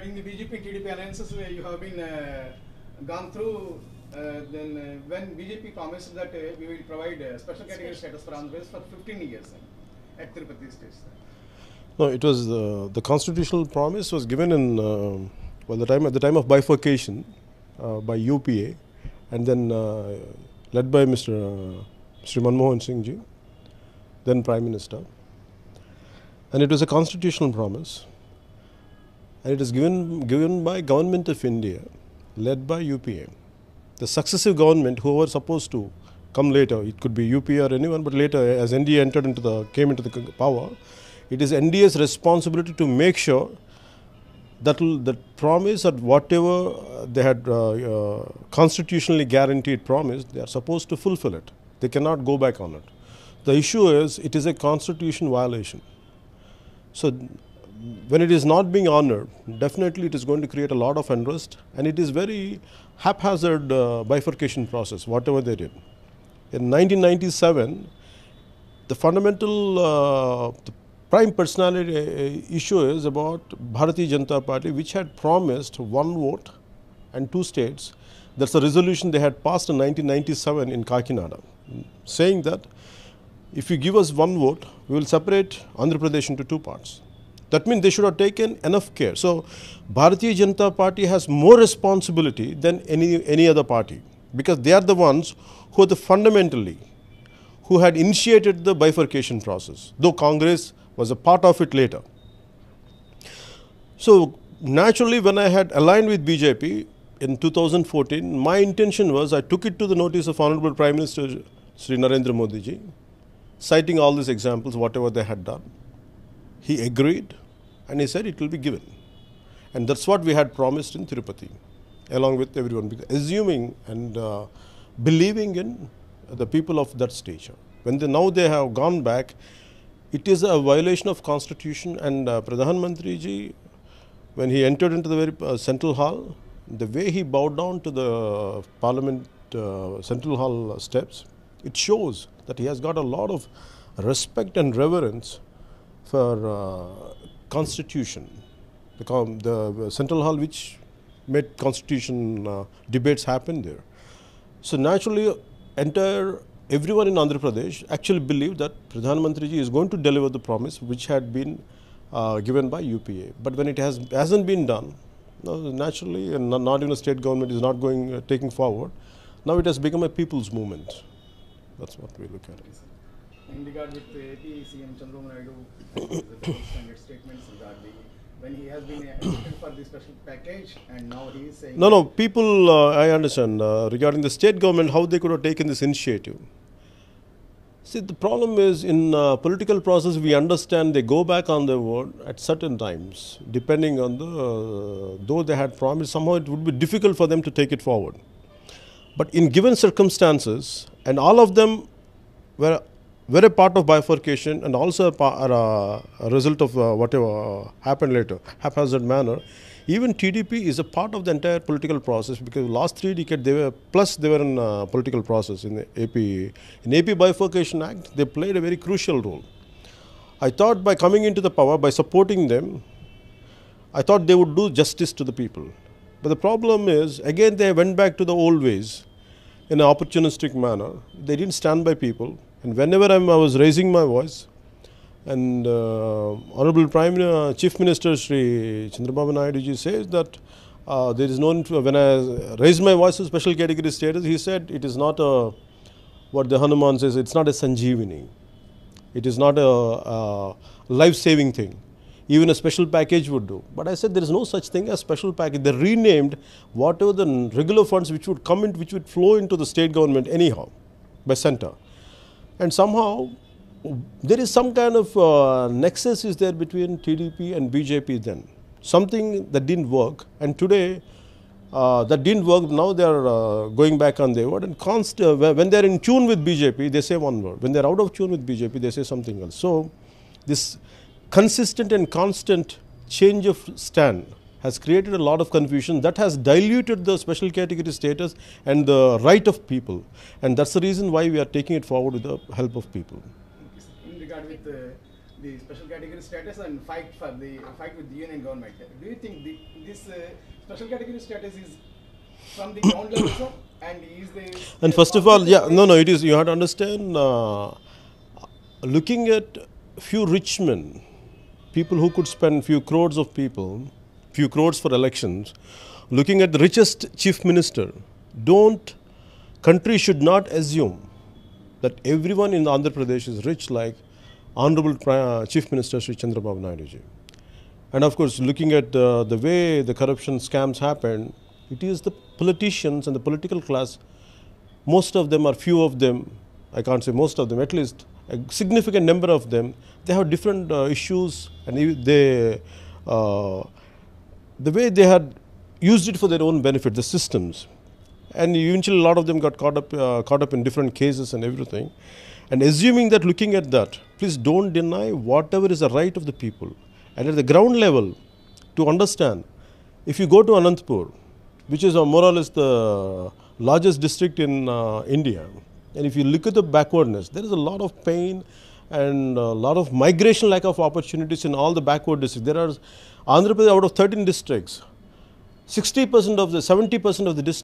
Regarding the BJP TDP alliances, you have been gone through. Then when BJP promised that we will provide special category status for Andhra Pradesh for 15 years at Tirupati stage. No, it was the constitutional promise was given in at the time of bifurcation by UPA, and then led by Mr. Sri Manmohan Singh ji, then Prime Minister, and it was a constitutional promise, and it is given by Government of India, led by UPA. The successive government, who were supposed to come later, it could be UPA or anyone, but later as NDA came into the power, it is NDA's responsibility to make sure that the promise or whatever they had constitutionally guaranteed promise, they are supposed to fulfill it. They cannot go back on it. The issue is, it is a constitution violation. So when it is not being honored, definitely it is going to create a lot of unrest, and it is very haphazard bifurcation process, whatever they did. In 1997, the fundamental the prime personality issue is about Bharatiya Janata Party, which had promised one vote and two states. That's a resolution they had passed in 1997 in Kakinada, saying that if you give us one vote, we will separate Andhra Pradesh into two parts. That means they should have taken enough care. So Bharatiya Janata Party has more responsibility than any other party, because they are the ones who are fundamentally who had initiated the bifurcation process, though Congress was a part of it later. So naturally, when I had aligned with BJP in 2014, my intention was, I took it to the notice of Honorable Prime Minister Sri Narendra Modi ji, citing all these examples, whatever they had done. He agreed, and he said it will be given. And that's what we had promised in Tirupati, along with everyone, because assuming and believing in the people of that stature. When now they have gone back, it is a violation of constitution, and Pradhan Mantri ji, when he entered into the very central hall, the way he bowed down to the parliament central hall steps, it shows that he has got a lot of respect and reverence for constitution. The central hall which made constitution debates happen there. So naturally, everyone in Andhra Pradesh actually believed that Pradhan Mantri ji is going to deliver the promise which had been given by UPA. But when it hasn't been done, naturally, and not even a state government is not taking forward. Now it has become a people's movement. That's what we look at. In regard with AP CM Chandrababu Naidu, the standard statements regarding when he has been accepted for the special package, and now he is saying... No, people, I understand, regarding the state government, how they could have taken this initiative. See, the problem is, in political process, we understand they go back on their word at certain times, depending on though they had promised, somehow it would be difficult for them to take it forward. But in given circumstances, and all of them were a part of bifurcation and also a result of whatever happened later, haphazard manner. Even TDP is a part of the entire political process, because last 3 decades they were in political process in the AP. In AP Bifurcation Act, they played a very crucial role. I thought by coming into the power, by supporting them, I thought they would do justice to the people. But the problem is, again they went back to the old ways in an opportunistic manner. They didn't stand by people. And whenever I was raising my voice, and Honorable Chief Minister Sri Chandrababu Naidu ji says that there is no, when I raised my voice to special category status, he said it is not what the Hanuman says, it's not a Sanjeevani. It is not a life-saving thing. Even a special package would do. But I said there is no such thing as special package. They renamed whatever the regular funds which would come in, which would flow into the state government anyhow, by center. And somehow, there is some kind of nexus is there between TDP and BJP then. Something that didn't work, and today that didn't work, now they are going back on their word. And when they are in tune with BJP, they say one word. When they are out of tune with BJP, they say something else. So, this consistent and constant change of stand has created a lot of confusion that has diluted the special category status and the right of people. And that's the reason why we are taking it forward with the help of people. In regard with the special category status and fight with the union government. Do you think this special category status is from the ground level, sir? And is the And first of all, yeah, no, it is. You have to understand. Looking at few rich men, people who could spend few crores of people, few crores for elections, looking at the richest chief minister, country should not assume that everyone in Andhra Pradesh is rich like Honorable Chief Minister Sri Chandrababu Naidu ji. And of course, looking at the way the corruption scams happen, it is the politicians and the political class, most of them, or few of them, I can't say most of them, at least a significant number of them, they have different issues, and the way they had used it for their own benefit, the systems. And eventually a lot of them got caught up in different cases and everything. And assuming that, looking at that, please don't deny whatever is the right of the people. And at the ground level, to understand, if you go to Anantapur, which is more or less the largest district in India, and if you look at the backwardness, there is a lot of pain and a lot of migration, lack of opportunities in all the backward districts. There are Andhra Pradesh, out of 13 districts, 60% of the 70% of the districts